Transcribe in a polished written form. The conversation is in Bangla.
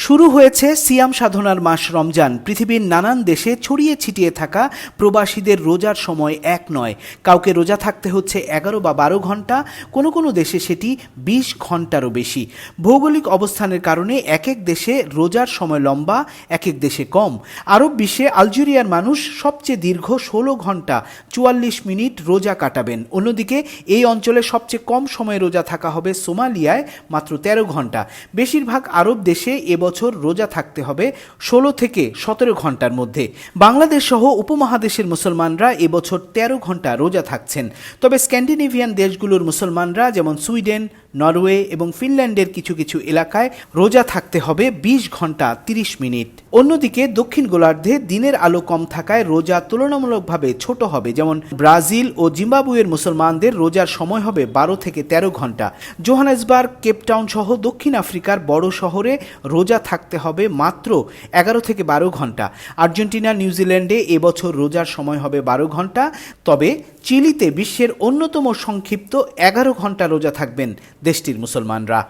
শুরু হয়েছে সিয়াম সাধনার মাস রমজান। পৃথিবীর নানান দেশে ছড়িয়ে ছিটিয়ে থাকা প্রবাসীদের রোজার সময় এক নয়। কাউকে রোজা থাকতে হচ্ছে 11 বা 12 ঘন্টা, কোনো কোনো দেশে সেটি 20 ঘন্টারও বেশি। ভৌগোলিক অবস্থানের কারণে এক এক দেশে রোজার সময় লম্বা, এক এক দেশে কম। আরব বিশ্বে আলজেরিয়ার মানুষ সবচেয়ে দীর্ঘ 16 ঘন্টা 44 মিনিট রোজা কাটাবেন। অন্যদিকে এই অঞ্চলে সবচেয়ে কম সময় রোজা থাকা হবে সোমালিয়ায়, মাত্র 13 ঘন্টা। বেশিরভাগ আরব দেশে এবছর রোজা থাকতে হবে 16 থেকে 17 ঘন্টার মধ্যে। বাংলাদেশ সহ উপমহাদেশের মুসলমানরা এবছর 13 ঘন্টা রোজা থাকছেন। তবে স্ক্যান্ডিনেভিয়ান দেশগুলোর মুসলমানরা যেমন সুইডেন, নরওয়ে এবং ফিনল্যান্ডের কিছু কিছু এলাকায় রোজা থাকতে হবে 20 ঘন্টা 30 মিনিট। অন্যদিকে দক্ষিণ গোলার্ধে দিনের আলো কম থাকায় রোজা তুলনামূলকভাবে ছোট হবে। যেমন ব্রাজিল ও জিম্বাবুয়ের মুসলমানদের রোজার সময় হবে 12 থেকে 13 ঘন্টা। জোহানেসবার্গ, কেপটাউন সহ দক্ষিণ আফ্রিকার বড় শহরে রোজা থাকতে হবে মাত্র 11 থেকে 12 ঘন্টা। আর্জেন্টিনা, নিউজিল্যান্ডে এবছর রোজার সময় হবে 12 ঘন্টা। তবে চিলিতে বিশ্বের অন্যতম সংক্ষিপ্ত 11 ঘন্টা রোজা থাকবেন দেশটির মুসলমানরা।